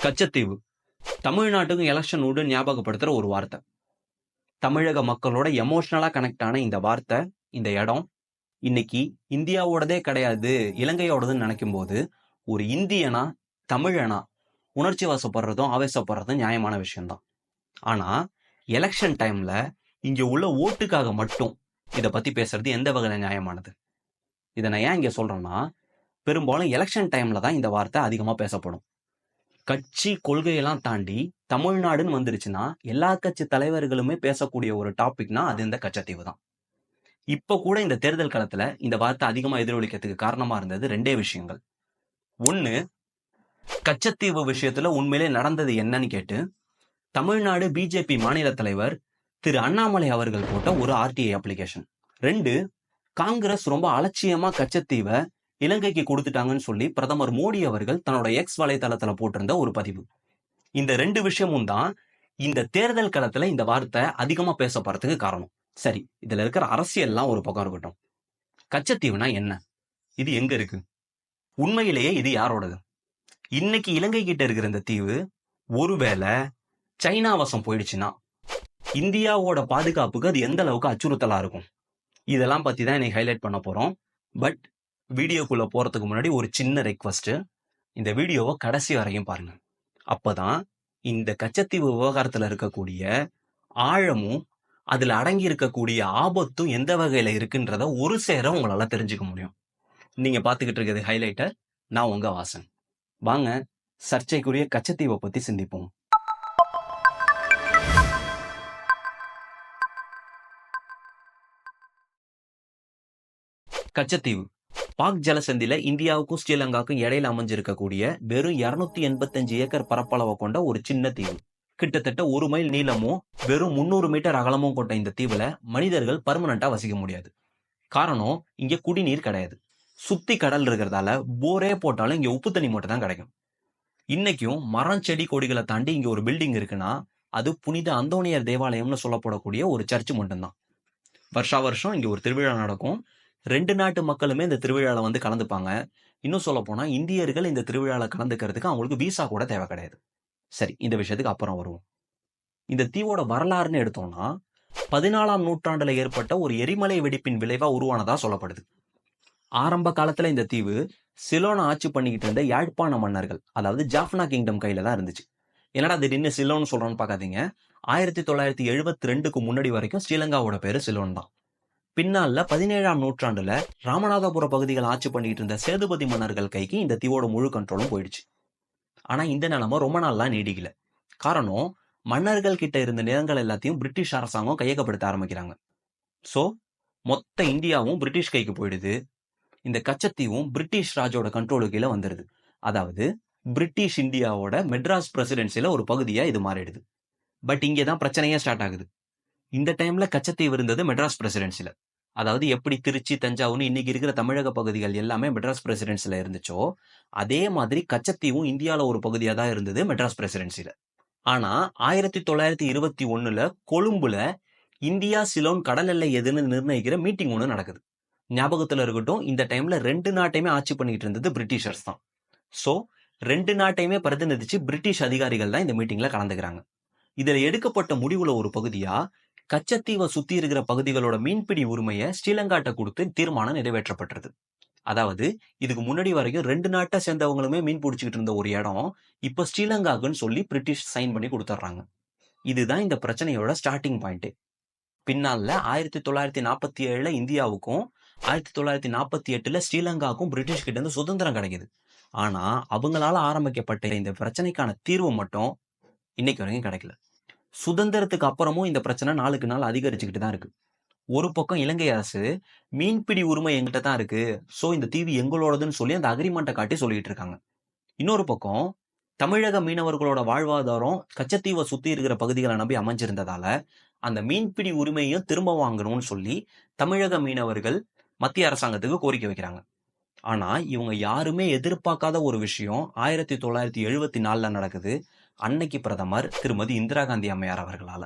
கச்சத்தீவு தமிழ்நாட்டுக்கும் எலெக்ஷனோடு ஞாபகப்படுத்துற ஒரு வார்த்தை. தமிழக மக்களோட எமோஷனலா கனெக்ட் ஆன இந்த வார்த்தை, இந்த இடம் இன்னைக்கு இந்தியாவோடதே கிடையாது, இலங்கையோடதுன்னு நினைக்கும் போது ஒரு இந்தியனா, தமிழனா உணர்ச்சி வசப்படுறதும் ஆவேசப்படுறதும் நியாயமான விஷயம்தான். ஆனா எலெக்ஷன் டைம்ல இங்க உள்ள ஓட்டுக்காக மட்டும் இதை பத்தி பேசுறது எந்த வகையில நியாயமானது? இதை நான் ஏன் இங்க சொல்றேன்னா, பெரும்பாலும் எலெக்ஷன் டைம்ல தான் இந்த வார்த்தை அதிகமா பேசப்படும். கட்சி கொள்கையெல்லாம் தாண்டி தமிழ்நாடுன்னு வந்துருச்சுன்னா எல்லா கட்சி தலைவர்களுமே பேசக்கூடிய ஒரு டாபிக்னா அது இந்த கச்சத்தீவு தான். இப்ப கூட இந்த தேர்தல் காலத்துல இந்த வார்த்தை அதிகமா எதிரொலிக்கிறதுக்கு காரணமா இருந்தது ரெண்டே விஷயங்கள். ஒண்ணு, கச்சத்தீவு விஷயத்துல உண்மையிலே நடந்தது என்னன்னு கேட்டு தமிழ்நாடு பிஜேபி மாநில தலைவர் திரு அண்ணாமலை அவர்கள் போட்ட ஒரு ஆர்டிஐ அப்ளிகேஷன். ரெண்டு, காங்கிரஸ் ரொம்ப அலட்சியமா கச்சத்தீவை இலங்கைக்கு கொடுத்துட்டாங்கன்னு சொல்லி பிரதமர் மோடி அவர்கள் தன்னோட எக்ஸ் வலைதளத்துல போட்டிருந்த ஒரு பதிவு. இந்த ரெண்டு விஷயமும் தான் இந்த தேர்தல் களத்துல இந்த வார்த்தை அதிகமா பேசப்படுறதுக்கு காரணம். சரி, இதுல இருக்கிற அரசியல்லாம் ஒரு பக்கம் இருக்கட்டும். கச்சத்தீவுனா என்ன? இது எங்க இருக்கு? உண்மையிலேயே இது யாரோடது? இன்னைக்கு இலங்கை கிட்ட இருக்கிற இந்த தீவு ஒருவேளை சைனா வசம் போயிடுச்சுன்னா இந்தியாவோட பாதுகாப்புக்கு அது எந்த அளவுக்கு அச்சுறுத்தலா இருக்கும்? இதெல்லாம் பத்தி தான் இன்னைக்கு ஹைலைட் பண்ண போறோம். பட் வீடியோக்குள்ள போறதுக்கு முன்னாடி ஒரு சின்ன ரெக்வஸ்ட், இந்த வீடியோவை கடைசி வரையும் பாருங்க. அப்பதான் இந்த கச்சத்தீவு விவகாரத்துல இருக்கக்கூடிய ஆழமும் அதுல அடங்கி இருக்கக்கூடிய ஆபத்தும் எந்த வகையில இருக்குன்றத ஒரு சேர உங்களால தெரிஞ்சுக்க முடியும். நீங்க பாத்துக்கிட்டு இருக்கிறது ஹைலைட்டர், நான் உங்க வாசன். வாங்க சர்ச்சைக்குரிய கச்சத்தீவை பத்தி சிந்திப்போம். கச்சத்தீவு பாக் ஜலசந்தில இந்தியாவுக்கும் ஸ்ரீலங்காவுக்கும் இடையில அமைஞ்சிருக்கக்கூடிய வெறும் 285 ஏக்கர் பரப்பளவை கொண்ட ஒரு சின்ன தீவு. கிட்டத்தட்ட 1 மைல் நீளமும் வெறும் 300 மீட்டர் அகலமும் கொண்ட இந்த தீவுல மனிதர்கள் பர்மனண்டா வசிக்க முடியாது. காரணம், இங்க குடிநீர் கிடையாது. சுத்தி கடல் இருக்கிறதால போரே போட்டாலும் இங்க உப்பு தண்ணி மட்டும் தான் கிடைக்கும். இன்னைக்கும் மரம் செடி கொடிகளை தாண்டி இங்க ஒரு பில்டிங் இருக்குன்னா அது புனித அந்தோனியர் தேவாலயம்னு சொல்லப்படக்கூடிய ஒரு சர்ச் மட்டும்தான். வருஷா வருஷம் இங்க ஒரு திருவிழா நடக்கும். 2 நாட்டு மக்களுமே இந்த திருவிழால வந்து கலந்துப்பாங்க. இன்னும் சொல்ல போனா இந்தியர்கள் இந்த திருவிழால கலந்துக்கிறதுக்கு அவங்களுக்கு விசா கூட தேவை கிடையாது. சரி, இந்த விஷயத்துக்கு அப்புறம் வருவோம். இந்த தீவோட வரலாறுன்னு எடுத்தோம்னா 14ஆம் நூற்றாண்டுல ஏற்பட்ட ஒரு எரிமலை வெடிப்பின் விளைவா உருவானதா சொல்லப்படுது. ஆரம்ப காலத்துல இந்த தீவு சிலோனை ஆட்சி பண்ணிக்கிட்டு இருந்த யாழ்ப்பாண மன்னர்கள், அதாவது ஜாஃப்னா கிங்டம் கையில தான் இருந்துச்சு. என்னடா திடீர்னு சிலோன்னு சொல்றோன்னு பார்க்காதீங்க. 1972க்கு முன்னாடி வரைக்கும் ஸ்ரீலங்காவோட பேரு சிலோன் தான். பின்னால 17ஆம் நூற்றாண்டுல ராமநாதபுர பகுதிகள் ஆட்சி பண்ணிட்டு இருந்த சேதுபதி மன்னர்கள் கைக்கு இந்த தீவோட முழு கண்ட்ரோலும் போயிடுச்சு. ஆனா இந்த நிலைமை ரொம்ப நாள்லாம் நீடிக்கல. காரணம், மன்னர்கள் கிட்ட இருந்த நிலங்கள் எல்லாத்தையும் பிரிட்டிஷ் அரசாங்கம் கையகப்படுத்த ஆரம்பிக்கிறாங்க. சோ மொத்த இந்தியாவும் பிரிட்டிஷ் கைக்கு போயிடுது. இந்த கச்சத்தீவும் பிரிட்டிஷ் ராஜோட கண்ட்ரோலு கீழே வந்துடுது. அதாவது பிரிட்டிஷ் இந்தியாவோட மெட்ராஸ் பிரசிடென்சில ஒரு பகுதியா இது மாறிடுது. பட் இங்கதான் பிரச்சனையே ஸ்டார்ட் ஆகுது. இந்த டைம்ல கச்சத்தீவு இருந்தது மெட்ராஸ் பிரசிடென்சில. அதாவது எப்படி திருச்சி, தஞ்சாவூர்னு இன்னைக்கு இருக்கிற தமிழக பகுதிகள் எல்லாமே மெட்ராஸ் பிரசிடென்சில இருந்துச்சோ அதே மாதிரி கச்சத்தீவும் இந்தியால ஒரு பகுதியா தான் இருந்தது மெட்ராஸ் பிரசிடென்சில. ஆனா 1921ல கொழும்புல இந்தியா சிலோன் கடல் எல்லை எதுன்னு நிர்ணயிக்கிற மீட்டிங் ஒண்ணு நடக்குது. ஞாபகத்துல இருக்கட்டும், இந்த டைம்ல 2 நாட்டையுமே ஆட்சி பண்ணிட்டு இருந்தது பிரிட்டிஷர்ஸ் தான். சோ 2 நாட்டையுமே பிரதிநிதிச்சு பிரிட்டிஷ் அதிகாரிகள் தான் இந்த மீட்டிங்ல கலந்துக்கிறாங்க. இதுல எடுக்கப்பட்ட முடிவுல ஒரு பகுதியா கச்சத்தீவை சுத்தி இருக்கிற பகுதிகளோட மீன்பிடி உரிமையை ஸ்ரீலங்காட்ட கொடுத்து தீர்மானம் நிறைவேற்றப்பட்டது. அதாவது இதுக்கு முன்னாடி வரைக்கும் 2 நாட்டை சேர்ந்தவங்களுமே மீன் பிடிச்சிக்கிட்டு இருந்த ஒரு இடம் இப்ப ஸ்ரீலங்காக்குன்னு சொல்லி பிரிட்டிஷ் சைன் பண்ணி கொடுத்துட்றாங்க. இதுதான் இந்த பிரச்சனையோட ஸ்டார்டிங் பாயிண்ட். பின்னால 1947ல இந்தியாவுக்கும் 1948ல ஸ்ரீலங்காவுக்கும் பிரிட்டிஷ் கிட்ட இருந்து சுதந்திரம் கிடைக்குது. ஆனா அவங்களால ஆரம்பிக்கப்பட்ட இந்த பிரச்சனைக்கான தீர்வு மட்டும் இன்னைக்கு வரைக்கும் கிடைக்கல. சுதந்திரத்துக்கு அப்புறமும் இந்த பிரச்சனை நாளுக்கு நாள் அதிகரிச்சுக்கிட்டு தான் இருக்கு. ஒரு பக்கம் இலங்கை அரசு மீன்பிடி உரிமை எங்கிட்ட தான் இருக்கு, சோ இந்த தீவு எங்களோடதுன்னு சொல்லி அந்த அக்ரிமெண்ட்டை காட்டி சொல்லிட்டு இருக்காங்க. இன்னொரு பக்கம் தமிழக மீனவர்களோட வாழ்வாதாரம் கச்சத்தீவை சுத்தி இருக்கிற பகுதிகளை நம்பி அமைஞ்சிருந்ததால அந்த மீன்பிடி உரிமையும் திரும்ப வாங்கணும்னு சொல்லி தமிழக மீனவர்கள் மத்திய அரசாங்கத்துக்கு கோரிக்கை வைக்கிறாங்க. ஆனா இவங்க யாருமே எதிர்பார்க்காத ஒரு விஷயம் 1974ல நடக்குது. அன்னைக்கு பிரதமர் திருமதி இந்திரா காந்தி அம்மையார் அவர்களால.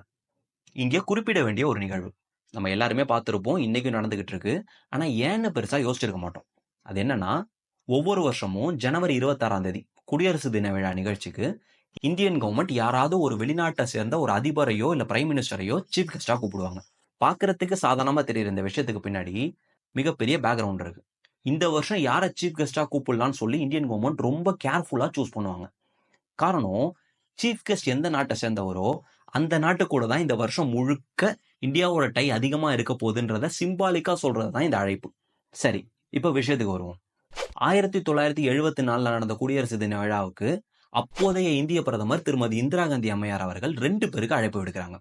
இங்கே குறிப்பிட வேண்டிய ஒரு நிகழ்வு நம்ம எல்லாருமே பார்த்திருப்போம், இன்னைக்கும் நடந்துகிட்டு இருக்கு. ஆனா ஏன்னு பெருசா யோசிச்சிருக்க மாட்டோம். அது என்னன்னா, ஒவ்வொரு வருஷமும் ஜனவரி 26ஆம் தேதி குடியரசு தின விழா நிகழ்ச்சிக்கு இந்தியன் கவர்மெண்ட் யாராவது ஒரு வெளிநாட்டை சேர்ந்த ஒரு அதிபரையோ இல்ல பிரைம் மினிஸ்டரையோ சீஃப் கெஸ்டா கூப்பிடுவாங்க. பார்க்கறதுக்கு சாதாரணமா தெரியுற இந்த விஷயத்துக்கு பின்னாடி மிகப்பெரிய பேக்ரவுண்ட் இருக்கு. இந்த வருஷம் யார சீஃப் கெஸ்டா கூப்பிடலாம்னு சொல்லி இந்தியன் கவர்மெண்ட் ரொம்ப கேர்ஃபுல்லா சூஸ் பண்ணுவாங்க. காரணம், சீஃப் கெஸ்ட் எந்த நாட்டை சேர்ந்தவரோ அந்த நாட்டு கூட தான் இந்த வருஷம் முழுக்க இந்தியாவோட டை அதிகமா இருக்க போகுதுன்றத சிம்பாலிக்கா சொல்றது தான் இந்த அழைப்பு. சரி, இப்ப விஷயத்துக்கு வருவோம். 1974 நடந்த குடியரசு தின விழாவுக்கு அப்போதைய இந்திய பிரதமர் திருமதி இந்திரா காந்தி அம்மையார் அவர்கள் 2 பேருக்கு அழைப்பு விடுக்கிறாங்க.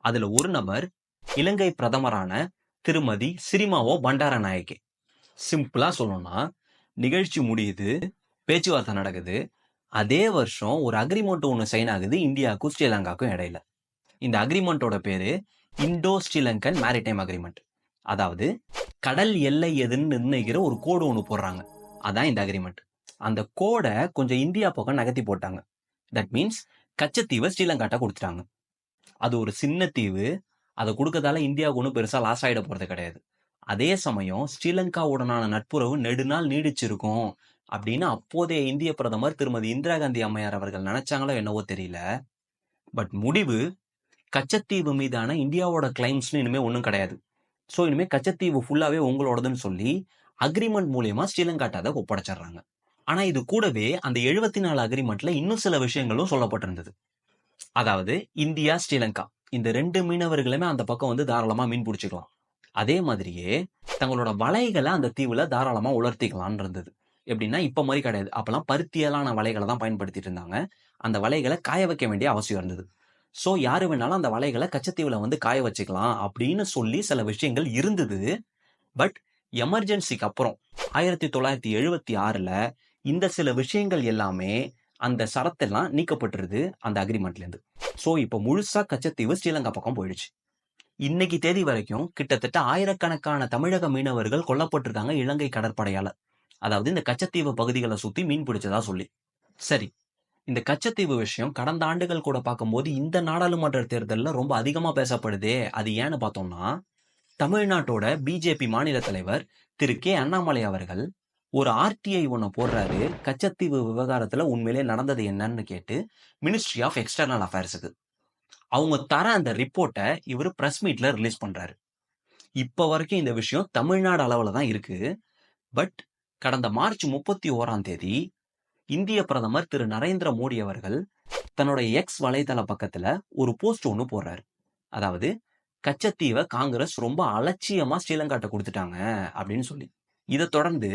அதுல ஒரு நபர் இலங்கை பிரதமரான திருமதி சிறிமாவோ பண்டாரநாயகே. சிம்பிளா சொல்லணும்னா, நிகழ்ச்சி முடியுது, பேச்சுவார்த்தை நடக்குது. அதே வருஷம் ஒரு அக்ரிமெண்ட் ஒன்று சைன் ஆகுது இந்தியாவுக்கும் ஸ்ரீலங்காவுக்கும் இடையில. இந்த அக்ரிமெண்டோட பேரு இண்டோ ஸ்ரீலங்கன் மேரிடைம் அக்ரிமெண்ட். அதாவது கடல் எல்லை எதுன்னு நிர்ணயிக்கிற ஒரு கோடு ஒன்று போடுறாங்க. அதான் இந்த அக்ரிமெண்ட். அந்த கோடை கொஞ்சம் இந்தியா பக்கம் நகர்த்தி போட்டாங்க. தட் மீன்ஸ் கச்சத்தீவை ஸ்ரீலங்காட்ட கொடுத்துட்டாங்க. அது ஒரு சின்ன தீவு. அதை கொடுக்கறதால இந்தியாவுக்கு ஒன்றும் பெருசா லாஸ் ஆகிட போறது கிடையாது. அதே சமயம் ஸ்ரீலங்காவுடனான நட்புறவு நெடுநாள் நீடிச்சிருக்கும் அப்படின்னு அப்போதைய இந்திய பிரதமர் திருமதி இந்திரா காந்தி அம்மையார் அவர்கள் நினைச்சாங்களோ என்னவோ தெரியல. பட் முடிவு, கச்சத்தீவு மீதான இந்தியாவோட கிளைம்ஸ்னு இனிமே ஒன்றும் கிடையாது. ஸோ இனிமே கச்சத்தீவு ஃபுல்லாவே உங்களோடதுன்னு சொல்லி அக்ரிமெண்ட் மூலியமா ஸ்ரீலங்காட்ட அதை ஒப்படைச்சிடுறாங்க. ஆனா இது கூடவே அந்த 74 அக்ரிமெண்ட்ல இன்னும் சில விஷயங்களும் சொல்லப்பட்டிருந்தது. அதாவது இந்தியா ஸ்ரீலங்கா இந்த 2 மீனவர்களுமே அந்த பக்கம் வந்து தாராளமா மீன் பிடிச்சிக்கலாம். அதே மாதிரியே தங்களோட வலைகளை அந்த தீவுல தாராளமா உலர்த்திக்கலாம்னு இருந்தது. எப்படின்னா இப்ப மாதிரி கிடையாது. அப்பெல்லாம் பருத்தியலான வலைகளை தான் பயன்படுத்திட்டு இருந்தாங்க. அந்த வலைகளை காய வைக்க வேண்டிய அவசியம் இருந்தது. சோ யாரு வேணாலும் அந்த வலைகளை கச்சத்தீவுல வந்து காய வச்சுக்கலாம் அப்படின்னு சொல்லி சில விஷயங்கள் இருந்தது. பட் எமர்ஜென்சிக்கு அப்புறம் 1976ல இந்த சில விஷயங்கள் எல்லாமே அந்த சரத்தெல்லாம் நீக்கப்பட்டிருது அந்த அக்ரிமெண்ட்ல இருந்து. சோ இப்ப முழுசா கச்சத்தீவு ஸ்ரீலங்கா பக்கம் போயிடுச்சு. இன்னைக்கு தேதி வரைக்கும் கிட்டத்தட்ட ஆயிரக்கணக்கான தமிழக மீனவர்கள் கொல்லப்பட்டிருக்காங்க இலங்கை கடற்படையால. அதாவது இந்த கச்சத்தீவு பகுதிகளை சுத்தி மீன் பிடிச்சதா சொல்லி. சரி, இந்த கச்சத்தீவு விஷயம் கடந்த ஆண்டுகள் கூட பார்க்கும்போது இந்த நாடாளுமன்ற தேர்தலில் ரொம்ப அதிகமா பேசப்படுதே. அது ஏன்னு பார்த்தோம்னா, தமிழ்நாட்டோட பிஜேபி மாநில தலைவர் திரு கே அண்ணாமலை அவர்கள் ஒரு ஆர்டிஐ ஒன்று போடுறாரு. கச்சத்தீவு விவகாரத்துல உண்மையிலே நடந்தது என்னன்னு கேட்டு மினிஸ்ட்ரி ஆஃப் எக்ஸ்டர்னல் அஃபேர்ஸுக்கு. அவங்க தர அந்த ரிப்போர்ட்டை இவர் பிரஸ் மீட்ல ரிலீஸ் பண்றாரு. இப்ப வரைக்கும் இந்த விஷயம் தமிழ்நாடு அளவுல தான் இருக்கு. பட் கடந்த மார்ச் 31ஆம் தேதி இந்திய பிரதமர் திரு நரேந்திர மோடி அவர்கள் தன்னோட எக்ஸ் வலைதள பக்கத்துல ஒரு போஸ்ட் ஒன்று போடுறாரு. அதாவது கச்சத்தீவை காங்கிரஸ் ரொம்ப அலட்சியமா ஸ்ரீலங்காட்ட கொடுத்துட்டாங்க அப்படின்னு சொல்லி. இதை தொடர்ந்து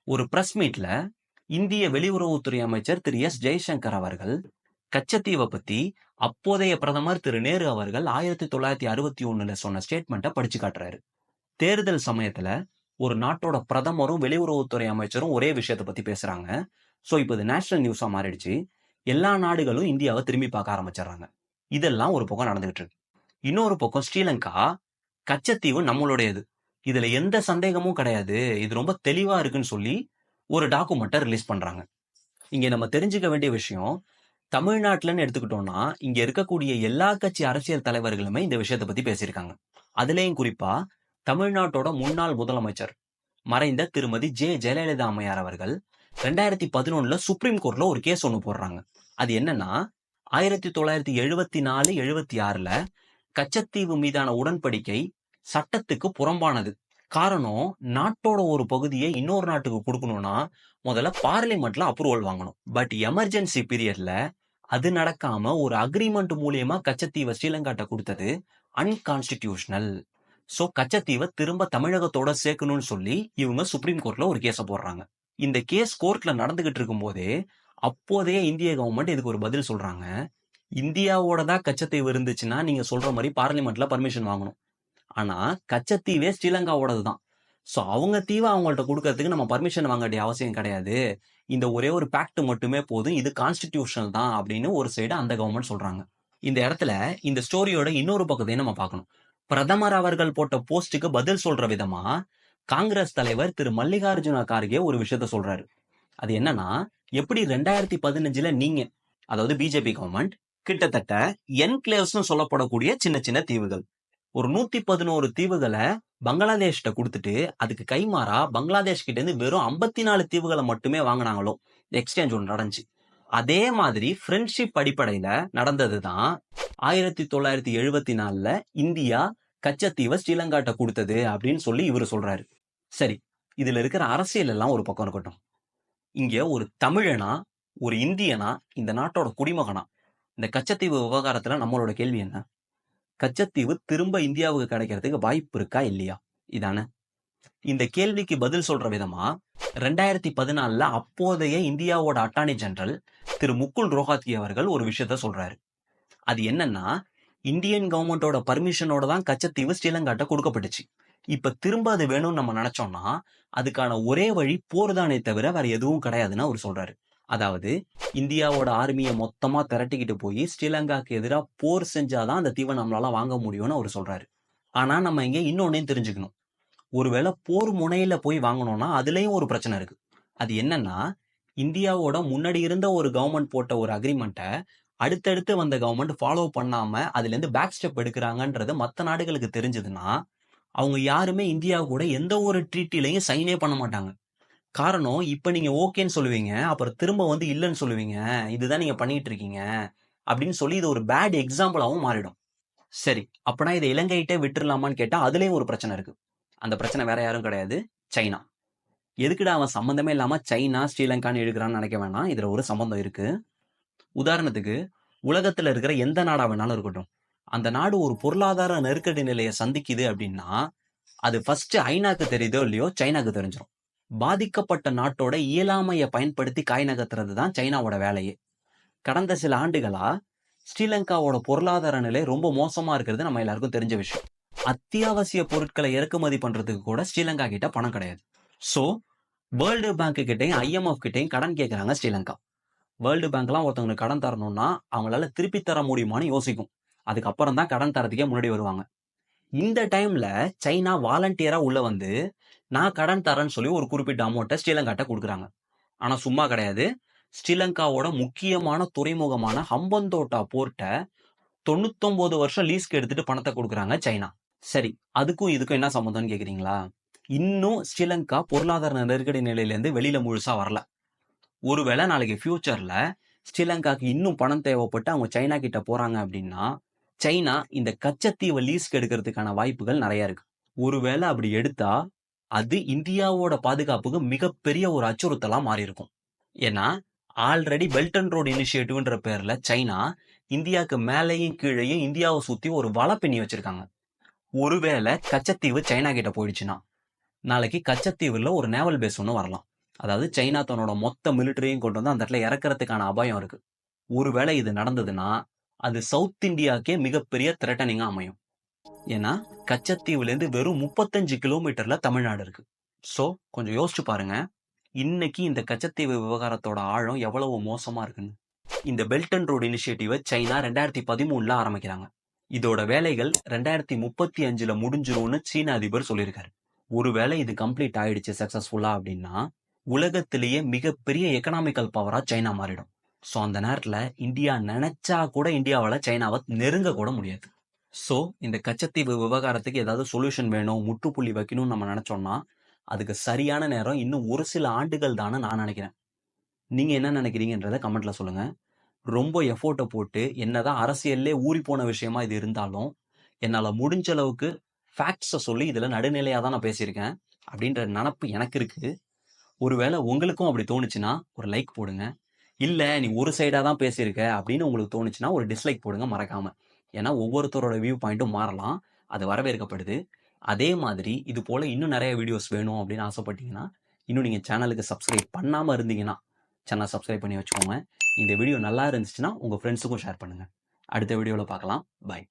ஒரு பிரஸ் மீட்ல இந்திய வெளியுறவுத்துறை அமைச்சர் திரு எஸ் ஜெய்சங்கர் அவர்கள் கச்சத்தீவை பத்தி அப்போதைய பிரதமர் திரு நேரு அவர்கள் 1961ல சொன்ன ஸ்டேட்மெண்ட்டை படிச்சு காட்டுறாரு. தேர்தல் சமயத்துல ஒரு நாட்டோட பிரதமரும் வெளியுறவுத்துறை அமைச்சரும் ஒரே விஷயத்தை பத்தி பேசுறாங்க. ஸோ இப்போ இது நேஷனல் நியூஸா மாறிடுச்சு. எல்லா நாடுகளும் இந்தியாவை திரும்பி பார்க்க ஆரம்பிச்சிடுறாங்க. இதெல்லாம் ஒரு பக்கம் நடந்துகிட்டு இருக்கு. இன்னொரு பக்கம் ஸ்ரீலங்கா, கச்சத்தீவு நம்மளுடையது, இதுல எந்த சந்தேகமும் கிடையாது, இது ரொம்ப தெளிவா இருக்குன்னு சொல்லி ஒரு டாக்குமெண்ட்டை ரிலீஸ் பண்றாங்க. இங்க நம்ம தெரிஞ்சுக்க வேண்டிய விஷயம், தமிழ்நாட்டுலன்னு எடுத்துக்கிட்டோம்னா இங்க இருக்கக்கூடிய எல்லா கட்சி அரசியல் தலைவர்களுமே இந்த விஷயத்தை பத்தி பேசியிருக்காங்க. அதுலயும் குறிப்பா தமிழ்நாட்டோட முன்னாள் முதலமைச்சர் மறைந்த திருமதி ஜே ஜெயலலிதா அம்மையார் அவர்கள் 2011ல சுப்ரீம் கோர்ட்ல ஒரு கேஸ் ஒன்று போடுறாங்க. அது என்னன்னா, 1974-76ல கச்சத்தீவு மீதான உடன்படிக்கை சட்டத்துக்கு புறம்பானது. காரணம், நாட்டோட ஒரு பகுதியை இன்னொரு நாட்டுக்கு கொடுக்கணும்னா முதல்ல பார்லிமெண்ட்ல அப்ரூவல் வாங்கணும். பட் எமர்ஜென்சி பீரியட்ல அது நடக்காம ஒரு அக்ரிமெண்ட் மூலியமா கச்சத்தீவை ஸ்ரீலங்காட்ட கொடுத்தது அன்கான்ஸ்டிடியூஷனல். சோ கச்சத்தீவை திரும்ப தமிழகத்தோட சேர்க்கணும்னு சொல்லி இவங்க சுப்ரீம் கோர்ட்ல ஒரு கேஸை போடுறாங்க. இந்த கேஸ் கோர்ட்ல நடந்துகிட்டு இருக்கும் போதே அப்போதைய இந்திய கவர்மெண்ட் இதுக்கு ஒரு பதில் சொல்றாங்க. இந்தியாவோட தான் கச்சத்தீவு இருந்துச்சுன்னா நீங்க சொல்ற மாதிரி பார்லிமெண்ட்ல பர்மிஷன் வாங்கணும். ஆனா கச்சத்தீவே ஸ்ரீலங்காவோடது தான். ஸோ அவங்க தீவை அவங்கள்ட்ட கொடுக்கறதுக்கு நம்ம பர்மிஷன் வாங்க வேண்டிய அவசியம் கிடையாது. இந்த ஒரே ஒரு பேக்ட் மட்டுமே போதும், இது கான்ஸ்டிடியூஷனல் தான் அப்படின்னு ஒரு சைடு அந்த கவர்மெண்ட் சொல்றாங்க. இந்த இடத்துல இந்த ஸ்டோரியோட இன்னொரு பக்கத்தையும் நம்ம பார்க்கணும். பிரதமர் அவர்கள் போட்ட போஸ்டுக்கு பதில் சொல்ற விதமா காங்கிரஸ் தலைவர் திரு மல்லிகார்ஜுன கார்கே ஒரு விஷயத்த சொல்றாரு. அது என்னன்னா, எப்படி 2015ல நீங்க, அதாவது பிஜேபி கவர்மெண்ட், கிட்டத்தட்ட என்கிளேவ்ஸ்னு சொல்லப்படக்கூடிய சின்ன சின்ன தீவுகள், ஒரு 111 தீவுகளை பங்களாதேஷ்ட கொடுத்துட்டு அதுக்கு கைமாறா பங்களாதேஷ் கிட்ட இருந்து வெறும் 54 தீவுகளை மட்டுமே வாங்கினாங்களோ, எக்ஸ்சேஞ்ச் ஒன்று நடந்துச்சு. அதே மாதிரி ஃப்ரெண்ட்ஷிப் அடிப்படையில நடந்ததுதான் 1974ல இந்தியா கச்சத்தீவை ஸ்ரீலங்காட்ட கொடுத்தது அப்படின்னு சொல்லி இவர் சொல்றாரு. சரி, இதுல இருக்கிற அரசியல் எல்லாம் ஒரு பக்கம் இருக்கட்டும். இங்க ஒரு தமிழனா, ஒரு இந்தியனா, இந்த நாட்டோட குடிமகனா, இந்த கச்சத்தீவு விவகாரத்துல நம்மளோட கேள்வி என்ன? கச்சத்தீவு திரும்ப இந்தியாவுக்கு கிடைக்கிறதுக்கு வாய்ப்பு இருக்கா இல்லையா? இதானே. இந்த கேள்விக்கு பதில் சொல்ற விதமா 2014ல அப்போதைய இந்தியாவோட அட்டார்னி ஜெனரல் திரு முகுல் ரோஹத்கி அவர்கள் ஒரு விஷயத்த சொல்றாரு. அது என்னன்னா, இந்தியன் கவர்மெண்டோட பர்மிஷனோட தான் கச்சத்தீவு ஸ்ரீலங்காட்ட கொடுக்கப்பட்டுச்சு. இப்ப திரும்ப அது வேணும்னு நம்ம நினைச்சோம்னா அதுக்கான ஒரே வழி போர் தானே தவிர வேற எதுவும் கிடையாதுன்னு அவர் சொல்றாரு. அதாவது இந்தியாவோட ஆர்மியை மொத்தமா திரட்டிக்கிட்டு போய் ஸ்ரீலங்காக்கு எதிராக போர் செஞ்சாதான் அந்த தீவை நம்மளால வாங்க முடியும்னு அவர் சொல்றாரு. ஆனா நம்ம இங்க இன்னொன்னையும் தெரிஞ்சுக்கணும். ஒருவேளை போர் முனையில போய் வாங்கணும்னா அதுலயும் ஒரு பிரச்சனை இருக்கு. அது என்னன்னா, இந்தியாவோட முன்னாடி இருந்த ஒரு கவர்மெண்ட் போட்ட ஒரு அக்ரிமெண்ட்டை அடுத்தடுத்து வந்த கவர்மெண்ட் ஃபாலோ பண்ணாம அதுல இருந்து பேக் ஸ்டெப் எடுக்கிறாங்கன்றது மற்ற நாடுகளுக்கு தெரிஞ்சதுன்னா அவங்க யாருமே இந்தியா கூட எந்த ஒரு ட்ரீட்டிலையும் சைனே பண்ண மாட்டாங்க. காரணம், இப்ப நீங்க ஓகேன்னு சொல்லுவீங்க, அப்புறம் திரும்ப வந்து இல்லைன்னு சொல்லுவீங்க, இதுதான் நீங்க பண்ணிட்டு இருக்கீங்க அப்படின்னு சொல்லி இது ஒரு பேட் எக்ஸாம்பிளாவும் மாறிடும். சரி, அப்பனா இதை இலங்கையிட்டே விட்டுறலாமான்னு கேட்டா அதுலயும் ஒரு பிரச்சனை இருக்கு. அந்த பிரச்சனை வேற யாரும் கிடையாது, சைனா. எதுக்குடா அவன் சம்பந்தமே இல்லாம சைனா ஸ்ரீலங்கான்னு எடுக்கிறான்னு நினைக்க வேணாம். இதுல ஒரு சம்பந்தம் இருக்கு. உதாரணத்துக்கு, உலகத்துல இருக்கிற எந்த நாடா வேணாலும் இருக்கட்டும், அந்த நாடு ஒரு பொருளாதார நெருக்கடி நிலையை சந்திக்குது அப்படின்னா அது ஃபர்ஸ்ட் ஐநாக்கு தெரியுதோ இல்லையோ சைனாக்கு தெரிஞ்சிடும். பாதிக்கப்பட்ட நாட்டோட இயலாமையை பயன்படுத்தி காய் நகர்த்துறது தான் சைனாவோட வேலையே. கடந்த சில ஆண்டுகளா ஸ்ரீலங்காவோட பொருளாதார நிலை ரொம்ப மோசமா இருக்கிறது நம்ம எல்லாருக்கும் தெரிஞ்ச விஷயம். அத்தியாவசிய பொருட்களை இறக்குமதி பண்றதுக்கு கூட ஸ்ரீலங்கா கிட்ட பணம் கிடையாது. ஸோ வேர்ல்டு பேங்க் கிட்டையும் IMF கிட்டையும் கடன் கேட்கறாங்க ஸ்ரீலங்கா. வேர்ல்டு பேங்க்லாம் ஒருத்தவங்களுக்கு கடன் தரணும்னா அவங்களால திருப்பி தர முடியுமான்னு யோசிக்கும். அதுக்கப்புறம் தான் கடன் தரதுக்கே முன்னாடி வருவாங்க. இந்த டைம்ல சைனா வாலண்டியரா உள்ள வந்து நான் கடன் தரேன்னு சொல்லி ஒரு குறிப்பிட்ட அமௌண்ட்டை ஸ்ரீலங்காட்ட கொடுக்குறாங்க. ஆனா சும்மா கிடையாது. ஸ்ரீலங்காவோட முக்கியமான துறைமுகமான ஹம்பந்தோட்டா போர்ட்டை 99 வருஷம் லீஸ்க்கு எடுத்துட்டு பணத்தை கொடுக்குறாங்க சைனா. சரி, அதுக்கும் இதுக்கும் என்ன சம்மந்தம்னு கேக்குறீங்களா? இன்னும் ஸ்ரீலங்கா பொருளாதார நெருக்கடி நிலையிலேருந்து வெளியில முழுசா வரல. ஒருவேளை நாளைக்கு ஃபியூச்சர்ல ஸ்ரீலங்காக்கு இன்னும் பணம் தேவைப்பட்டு அவங்க சைனா கிட்ட போறாங்க அப்படின்னா சைனா இந்த கச்சத்தீவை லீஸ்க்கு எடுக்கிறதுக்கான வாய்ப்புகள் நிறைய இருக்கு. ஒருவேளை அப்படி எடுத்தா அது இந்தியாவோட பாதுகாப்புக்கு மிகப்பெரிய ஒரு அச்சுறுத்தலா மாறி இருக்கும். ஏன்னா ஆல்ரெடி பெல்ட் அண்ட் ரோடு இனிஷியேட்டிவ்ன்ற பேர்ல சைனா இந்தியாவுக்கு மேலேயும் கீழேயும் இந்தியாவை சுத்தி ஒரு வலை பின்னி வச்சிருக்காங்க. ஒருவேளை கச்சத்தீவு சைனா கிட்ட போயிடுச்சுன்னா நாளைக்கு கச்சத்தீவுல ஒரு நேவல் பேஸ் ஒன்று வரலாம். அதாவது சைனா தன்னோட மொத்த மிலிட்டரியும் கொண்டு வந்து அந்த இடத்துல இறக்குறதுக்கான அபாயம் இருக்கு. ஒருவேளை இது நடந்ததுன்னா அது சவுத் இந்தியாவுக்கே மிகப்பெரிய த்ரெட்டனிங்கா அமையும். ஏன்னா கச்சத்தீவுலேருந்து வெறும் 35 கிலோமீட்டர்ல தமிழ்நாடு இருக்கு. ஸோ கொஞ்சம் யோசிச்சு பாருங்க, இன்னைக்கு இந்த கச்சத்தீவு விவகாரத்தோட ஆழம் எவ்வளவு மோசமா இருக்குன்னு. இந்த பெல்ட் அண்ட் ரோடு இனிஷியேட்டிவை சைனா 2013ல ஆரம்பிக்கிறாங்க. இதோட வேலைகள் 2035ல முடிஞ்சிரும்னு சீன அதிபர் சொல்லியிருக்காரு. ஒருவேளை இது கம்ப்ளீட் ஆயிடுச்சு சக்சஸ்ஃபுல்லா அப்படின்னா உலகத்திலேயே மிகப்பெரிய எக்கனாமிக்கல் பவரா சைனா மாறிடும். ஸோ அந்த நேரத்தில் இந்தியா நினைச்சா கூட இந்தியாவால் சைனாவை நெருங்க கூட முடியாது. ஸோ இந்த கச்சத்தீவு விவகாரத்துக்கு ஏதாவது சொல்யூஷன் வேணும், முற்றுப்புள்ளி வைக்கணும்னு நம்ம நினைச்சோம்னா அதுக்கு சரியான நேரம் இன்னும் ஒரு சில ஆண்டுகள் தானே நான் நினைக்கிறேன். நீங்க என்ன நினைக்கிறீங்கன்றத கமெண்ட்ல சொல்லுங்க. ரொம்ப எஃபோர்ட்டை போட்டு என்னதான் அரசியல்லே ஊறி போன விஷயமா இது இருந்தாலும் என்னால் முடிஞ்ச அளவுக்கு ஃபேக்ட்ஸை சொல்லி இதில் நடுநிலையாக தான் நான் பேசியிருக்கேன் அப்படின்ற நினப்பு எனக்கு இருக்குது. ஒருவேளை உங்களுக்கும் அப்படி தோணுச்சுன்னா ஒரு லைக் போடுங்க. இல்லை நீ ஒரு சைடாக தான் பேசியிருக்க அப்படின்னு உங்களுக்கு தோணுச்சுன்னா ஒரு டிஸ்லைக் போடுங்க மறக்காம. ஏன்னா ஒவ்வொருத்தரோட வியூ பாயிண்ட்டும் மாறலாம், அது வரவேற்கப்படுது. அதே மாதிரி இது போல இன்னும் நிறைய வீடியோஸ் வேணும் அப்படின்னு ஆசைப்பட்டீங்கன்னா இன்னும் நீங்கள் சேனலுக்கு சப்ஸ்கிரைப் பண்ணாமல் இருந்தீங்கன்னா சேனல் சப்ஸ்கிரைப் பண்ணி வச்சுக்கோங்க. இந்த வீடியோ நல்லா இருந்துச்சுன்னா உங்கள் ஃப்ரெண்ட்ஸுக்கும் ஷேர் பண்ணுங்கள். அடுத்த வீடியோவில் பார்க்கலாம். பாய்.